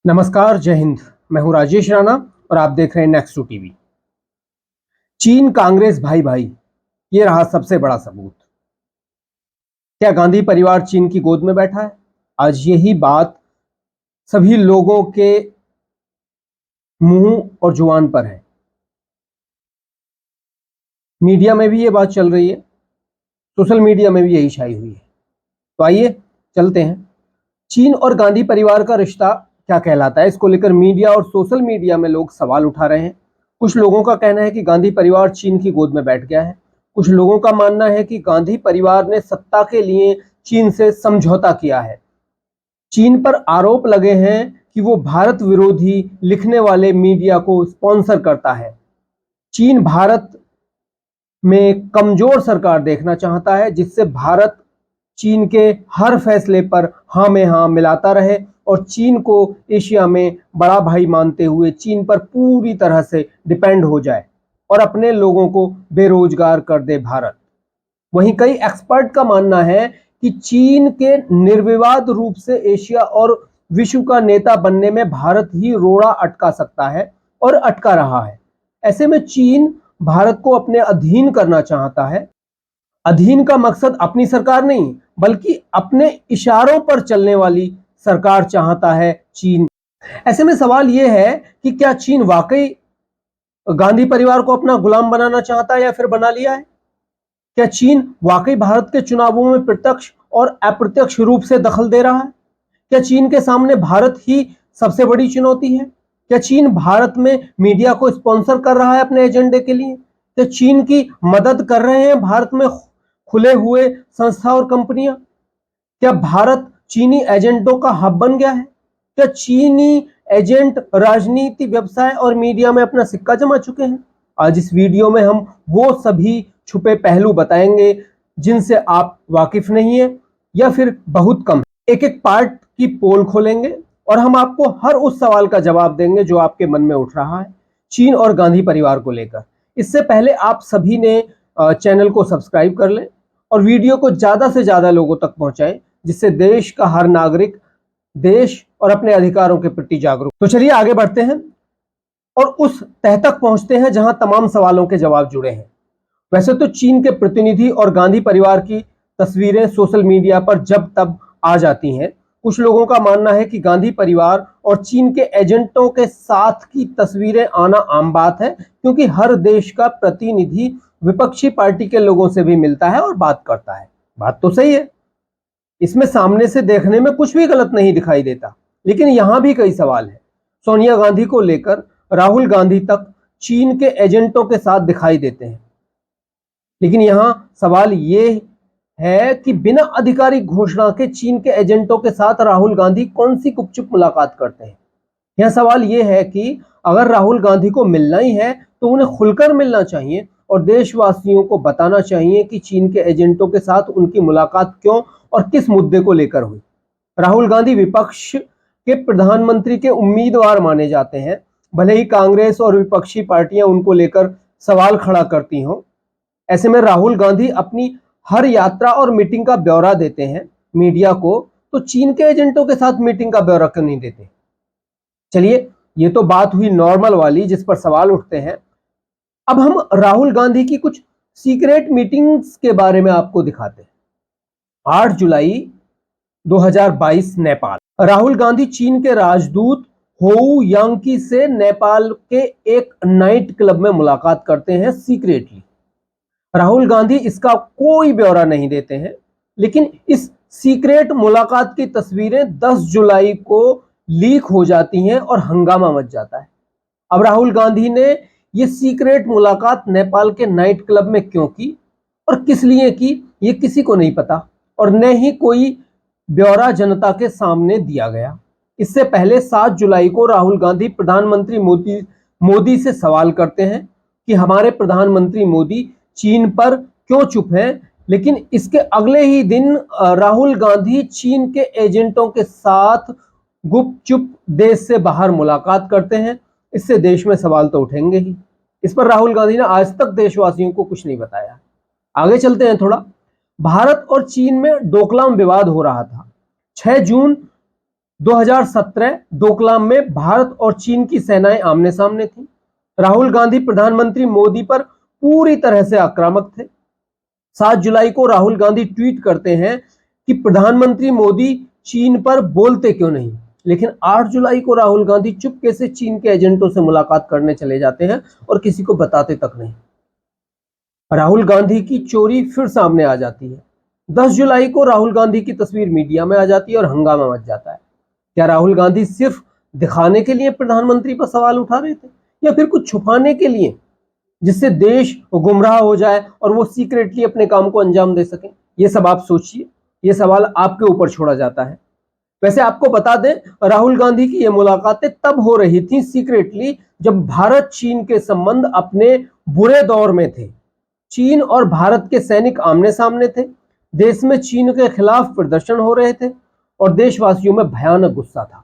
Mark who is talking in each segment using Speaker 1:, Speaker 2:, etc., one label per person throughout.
Speaker 1: नमस्कार, जय हिंद। मैं हूं राजेश राणा और आप देख रहे हैं नेक्स्ट टू टीवी। चीन कांग्रेस भाई भाई, ये रहा सबसे बड़ा सबूत। क्या गांधी परिवार चीन की गोद में बैठा है? आज यही बात सभी लोगों के मुंह और जुबान पर है। मीडिया में भी ये बात चल रही है, सोशल मीडिया में भी यही छाई हुई है। तो आइए चलते हैं। चीन और गांधी परिवार का रिश्ता क्या कहलाता है, इसको लेकर मीडिया और सोशल मीडिया में लोग सवाल उठा रहे हैं। कुछ लोगों का कहना है कि गांधी परिवार चीन की गोद में बैठ गया है। कुछ लोगों का मानना है कि गांधी परिवार ने सत्ता के लिए चीन से समझौता किया है। चीन पर आरोप लगे हैं कि वो भारत विरोधी लिखने वाले मीडिया को स्पॉन्सर करता है। चीन भारत में कमजोर सरकार देखना चाहता है, जिससे भारत चीन के हर फैसले पर हाँ में हाँ मिलाता रहे और चीन को एशिया में बड़ा भाई मानते हुए चीन पर पूरी तरह से डिपेंड हो जाए और अपने लोगों को बेरोजगार कर दे भारत। वहीं कई एक्सपर्ट का मानना है कि चीन के निर्विवाद रूप से एशिया और विश्व का नेता बनने में भारत ही रोड़ा अटका सकता है और अटका रहा है। ऐसे में चीन भारत को अपने अधीन करना चाहता है। अधीन का मकसद अपनी सरकार नहीं, बल्कि अपने इशारों पर चलने वाली सरकार चाहता है चीन। ऐसे में सवाल यह है कि क्या चीन वाकई गांधी परिवार को अपना गुलाम बनाना चाहता है या फिर बना लिया है? क्या चीन वाकई भारत के चुनावों में प्रत्यक्ष और अप्रत्यक्ष रूप से दखल दे रहा है? क्या चीन के सामने भारत ही सबसे बड़ी चुनौती है? क्या चीन भारत में मीडिया को स्पॉन्सर कर रहा है अपने एजेंडे के लिए? क्या चीन की मदद कर रहे हैं भारत में खुले हुए संस्था और कंपनियां? क्या भारत चीनी एजेंटों का हब बन गया है? क्या चीनी एजेंट राजनीति, व्यवसाय और मीडिया में अपना सिक्का जमा चुके हैं? आज इस वीडियो में हम वो सभी छुपे पहलू बताएंगे जिनसे आप वाकिफ नहीं है या फिर बहुत कम। एक एक पार्ट की पोल खोलेंगे और हम आपको हर उस सवाल का जवाब देंगे जो आपके मन में उठ रहा है चीन और गांधी परिवार को लेकर। इससे पहले आप सभी ने चैनल को सब्सक्राइब कर लें और वीडियो को ज्यादा से ज्यादा लोगों तक पहुंचाएं, जिससे देश का हर नागरिक देश और अपने अधिकारों के प्रति जागरूक। तो चलिए आगे बढ़ते हैं और उस तह तक पहुंचते हैं जहां तमाम सवालों के जवाब जुड़े हैं। वैसे तो चीन के प्रतिनिधि और गांधी परिवार की तस्वीरें सोशल मीडिया पर जब तब आ जाती हैं। कुछ लोगों का मानना है कि गांधी परिवार और चीन के एजेंटों के साथ की तस्वीरें आना आम बात है, क्योंकि हर देश का प्रतिनिधि विपक्षी पार्टी के लोगों से भी मिलता है और बात करता है। बात तो सही है, इसमें सामने से देखने में कुछ भी गलत नहीं दिखाई देता, लेकिन यहां भी कई सवाल है। सोनिया गांधी को लेकर राहुल गांधी तक चीन के एजेंटों के साथ दिखाई देते हैं, लेकिन यहां सवाल यह है कि बिना आधिकारिक घोषणा के चीन के एजेंटों के साथ राहुल गांधी कौन सी गुपचुप मुलाकात करते हैं। यह सवाल यह है कि अगर राहुल गांधी को मिलना ही है तो उन्हें खुलकर मिलना चाहिए और देशवासियों को बताना चाहिए कि चीन के एजेंटों के साथ उनकी मुलाकात क्यों और किस मुद्दे को लेकर हुई। राहुल गांधी विपक्ष के प्रधानमंत्री के उम्मीदवार माने जाते हैं, भले ही कांग्रेस और विपक्षी पार्टियां उनको लेकर सवाल खड़ा करती हों। ऐसे में राहुल गांधी अपनी हर यात्रा और मीटिंग का ब्यौरा देते हैं मीडिया को, तो चीन के एजेंटों के साथ मीटिंग का ब्यौरा क्यों नहीं देते? चलिए, ये तो बात हुई नॉर्मल वाली जिस पर सवाल उठते हैं। अब हम राहुल गांधी की कुछ सीक्रेट मीटिंग्स के बारे में आपको दिखाते हैं। 8 जुलाई 2022 नेपाल। राहुल गांधी चीन के राजदूत होऊ यांकी से नेपाल के एक नाइट क्लब में मुलाकात करते हैं सीक्रेटली। राहुल गांधी इसका कोई ब्यौरा नहीं देते हैं, लेकिन इस सीक्रेट मुलाकात की तस्वीरें 10 जुलाई को लीक हो जाती हैं और हंगामा मच जाता है। अब राहुल गांधी ने यह सीक्रेट मुलाकात नेपाल के नाइट क्लब में क्यों की और किस लिए की, यह किसी को नहीं पता और न ही कोई ब्यौरा जनता के सामने दिया गया। इससे पहले 7 जुलाई को राहुल गांधी प्रधानमंत्री मोदी से सवाल करते हैं कि हमारे प्रधानमंत्री मोदी चीन पर क्यों चुप हैं, लेकिन इसके अगले ही दिन राहुल गांधी चीन के एजेंटों के साथ गुपचुप देश से बाहर मुलाकात करते हैं। इससे देश में सवाल तो उठेंगे ही। इस पर राहुल गांधी ने आज तक देशवासियों को कुछ नहीं बताया। आगे चलते हैं थोड़ा। भारत और चीन में डोकलाम विवाद हो रहा था। 6 जून 2017 डोकलाम में भारत और चीन की सेनाएं आमने सामने थी। राहुल गांधी प्रधानमंत्री मोदी पर पूरी तरह से आक्रामक थे। 7 जुलाई को राहुल गांधी ट्वीट करते हैं कि प्रधानमंत्री मोदी चीन पर बोलते क्यों नहीं, लेकिन 8 जुलाई को राहुल गांधी चुपके से चीन के एजेंटों से मुलाकात करने चले जाते हैं और किसी को बताते तक नहीं। राहुल गांधी की चोरी फिर सामने आ जाती है। 10 जुलाई को राहुल गांधी की तस्वीर मीडिया में आ जाती है और हंगामा मच जाता है। क्या राहुल गांधी सिर्फ दिखाने के लिए प्रधानमंत्री पर सवाल उठा रहे थे या फिर कुछ छुपाने के लिए, जिससे देश गुमराह हो जाए और वो सीक्रेटली अपने काम को अंजाम दे सकें? ये सब आप सोचिए, ये सवाल आपके ऊपर छोड़ा जाता है। वैसे आपको बता दें, राहुल गांधी की ये मुलाकातें तब हो रही थी सीक्रेटली जब भारत चीन के संबंध अपने बुरे दौर में थे। चीन और भारत के सैनिक आमने सामने थे, देश में चीन के खिलाफ प्रदर्शन हो रहे थे और देशवासियों में भयानक गुस्सा था।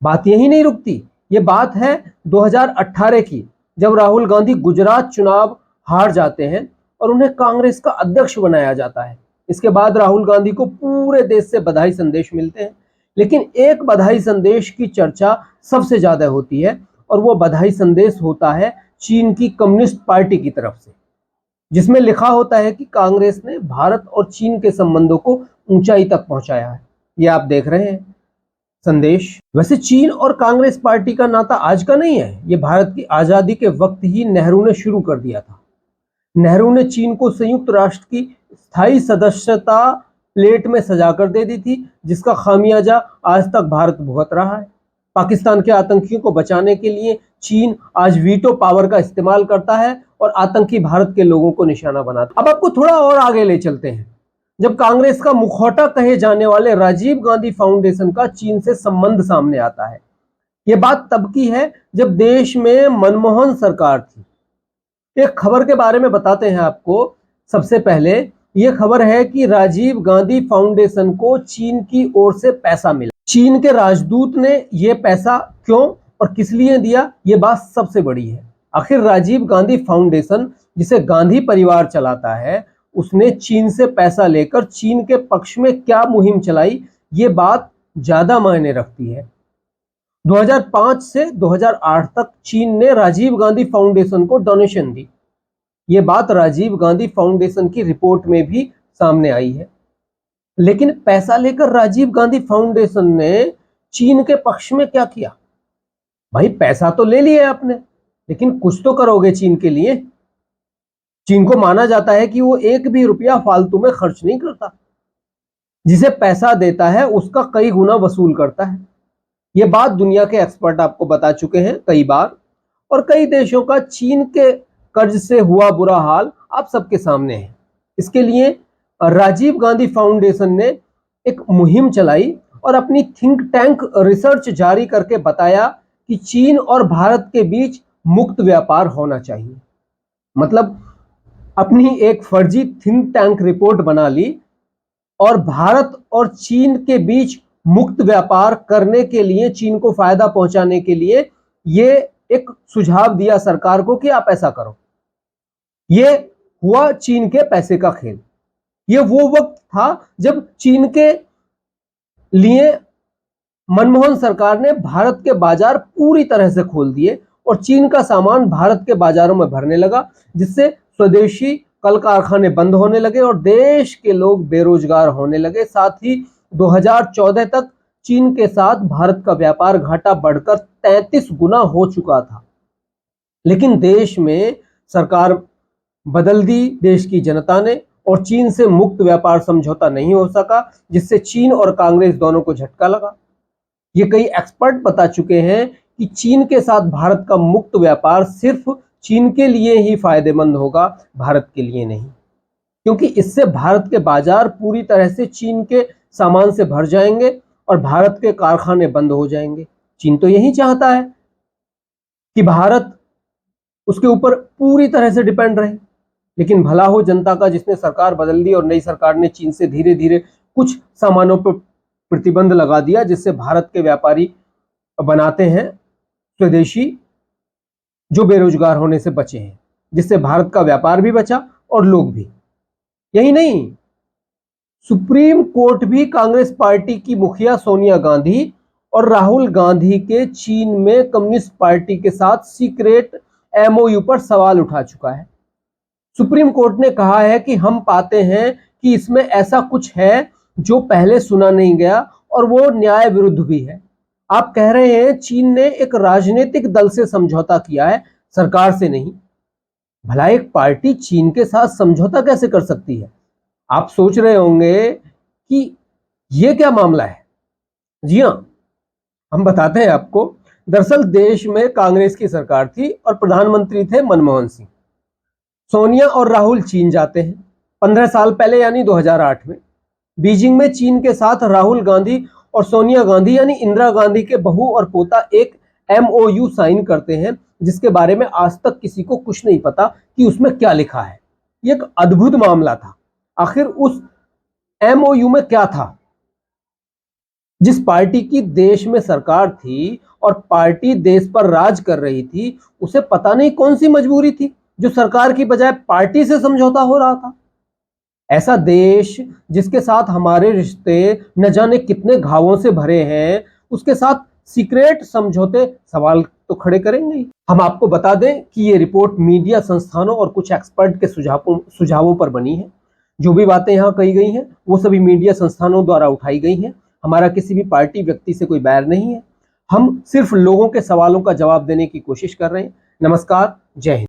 Speaker 1: बात यही नहीं रुकती, ये बात है 2018 की, जब राहुल गांधी गुजरात चुनाव हार जाते हैं और उन्हें कांग्रेस का अध्यक्ष बनाया जाता है। इसके बाद राहुल गांधी को पूरे देश से बधाई संदेश मिलते हैं, लेकिन एक बधाई संदेश की चर्चा सबसे ज्यादा होती है और वो बधाई संदेश होता है चीन की कम्युनिस्ट पार्टी की तरफ से, जिसमें लिखा होता है कि कांग्रेस ने भारत और चीन के संबंधों को ऊंचाई तक पहुंचाया है। ये आप देख रहे हैं संदेश। वैसे चीन और कांग्रेस पार्टी का नाता आज का नहीं है, ये भारत की आजादी के वक्त ही नेहरू ने शुरू कर दिया था। नेहरू ने चीन को संयुक्त राष्ट्र की स्थायी सदस्यता प्लेट में सजाकर दे दी थी, जिसका खामियाजा आज तक भारत भुगत रहा है। पाकिस्तान के आतंकियों को बचाने के लिए चीन आज वीटो पावर का इस्तेमाल करता है और आतंकी भारत के लोगों को निशाना बनाता है। अब आपको थोड़ा और आगे ले चलते हैं। जब कांग्रेस का मुखौटा कहे जाने वाले राजीव गांधी फाउंडेशन का चीन से संबंध सामने आता है। यह बात तब की है जब देश में मनमोहन सरकार थी। एक खबर के बारे में बताते हैं आपको। सबसे पहले यह खबर है कि राजीव गांधी फाउंडेशन को चीन की ओर से पैसा मिला। चीन के राजदूत ने यह पैसा क्यों और किस लिए दिया, यह बात सबसे बड़ी है। आखिर राजीव गांधी फाउंडेशन, जिसे गांधी परिवार चलाता है, उसने चीन से पैसा लेकर चीन के पक्ष में क्या मुहिम चलाई, ये बात ज्यादा मायने रखती है। 2005 से 2008 तक चीन ने राजीव गांधी फाउंडेशन को डोनेशन दी। ये बात राजीव गांधी फाउंडेशन की रिपोर्ट में भी सामने आई है। लेकिन पैसा लेकर राजीव गांधी फाउंडेशन ने चीन के पक्ष में क्या किया? भाई पैसा तो ले लिया आपने, लेकिन कुछ तो करोगे चीन के लिए। चीन को माना जाता है कि वो एक भी रुपया फालतू में खर्च नहीं करता, जिसे पैसा देता है उसका कई गुना वसूल करता है। ये बात दुनिया के एक्सपर्ट आपको बता चुके हैं कई बार, और कई देशों का चीन के कर्ज से हुआ बुरा हाल आप सबके सामने है। इसके लिए राजीव गांधी फाउंडेशन ने एक मुहिम चलाई और अपनी थिंक टैंक रिसर्च जारी करके बताया कि चीन और भारत के बीच मुक्त व्यापार होना चाहिए। मतलब अपनी एक फर्जी थिंक टैंक रिपोर्ट बना ली और भारत और चीन के बीच मुक्त व्यापार करने के लिए, चीन को फायदा पहुंचाने के लिए ये एक सुझाव दिया सरकार को कि आप ऐसा करो। ये हुआ चीन के पैसे का खेल। ये वो वक्त था जब चीन के लिए मनमोहन सरकार ने भारत के बाजार पूरी तरह से खोल दिए और चीन का सामान भारत के बाजारों में भरने लगा, जिससे स्वदेशी कल कारखाने बंद होने लगे और देश के लोग बेरोजगार होने लगे। साथ ही 2014 तक चीन के साथ भारत का व्यापार घाटा बढ़कर 33 गुना हो चुका था। लेकिन देश में सरकार बदल दी देश की जनता ने और चीन से मुक्त व्यापार समझौता नहीं हो सका, जिससे चीन और कांग्रेस दोनों को झटका लगा। ये कई एक्सपर्ट बता चुके हैं कि चीन के साथ भारत का मुक्त व्यापार सिर्फ चीन के लिए ही फायदेमंद होगा, भारत के लिए नहीं, क्योंकि इससे भारत के बाजार पूरी तरह से चीन के सामान से भर जाएंगे और भारत के कारखाने बंद हो जाएंगे। चीन तो यही चाहता है कि भारत उसके ऊपर पूरी तरह से डिपेंड रहे, लेकिन भला हो जनता का, जिसने सरकार बदल दी और नई सरकार ने चीन से धीरे धीरे कुछ सामानों पर प्रतिबंध लगा दिया, जिससे भारत के व्यापारी बनाते हैं स्वदेशी जो बेरोजगार होने से बचे हैं, जिससे भारत का व्यापार भी बचा और लोग भी। यही नहीं, सुप्रीम कोर्ट भी कांग्रेस पार्टी की मुखिया सोनिया गांधी और राहुल गांधी के चीन में कम्युनिस्ट पार्टी के साथ सीक्रेट एमओयू पर सवाल उठा चुका है। सुप्रीम कोर्ट ने कहा है कि हम पाते हैं कि इसमें ऐसा कुछ है जो पहले सुना नहीं गया और वो न्याय विरुद्ध भी है। आप कह रहे हैं चीन ने एक राजनीतिक दल से समझौता किया है, सरकार से नहीं। भला एक पार्टी चीन के साथ समझौता कैसे कर सकती है? आप सोच रहे होंगे कि ये क्या मामला है। जी हां, हम बताते हैं आपको। दरअसल देश में कांग्रेस की सरकार थी और प्रधानमंत्री थे मनमोहन सिंह। सोनिया और राहुल चीन जाते हैं 15 साल पहले, यानी 2008 में। बीजिंग में चीन के साथ राहुल गांधी और सोनिया गांधी यानी इंदिरा गांधी के बहू और पोता एक एमओयू साइन करते हैं, जिसके बारे में आज तक किसी को कुछ नहीं पता कि उसमें क्या लिखा है। ये एक अद्भुत मामला था। आखिर उस एमओयू में क्या था? जिस पार्टी की देश में सरकार थी और पार्टी देश पर राज कर रही थी, उसे पता नहीं कौन सी मजबूरी थी जो सरकार की बजाय पार्टी से समझौता हो रहा था। ऐसा देश जिसके साथ हमारे रिश्ते न जाने कितने घावों से भरे हैं, उसके साथ सीक्रेट समझौते सवाल तो खड़े करेंगे ही। हम आपको बता दें कि ये रिपोर्ट मीडिया संस्थानों और कुछ एक्सपर्ट के सुझावों पर बनी है। जो भी बातें यहाँ कही गई हैं वो सभी मीडिया संस्थानों द्वारा उठाई गई हैं। हमारा किसी भी पार्टी व्यक्ति से कोई बैर नहीं है। हम सिर्फ लोगों के सवालों का जवाब देने की कोशिश कर रहे हैं। नमस्कार, जय हिंद।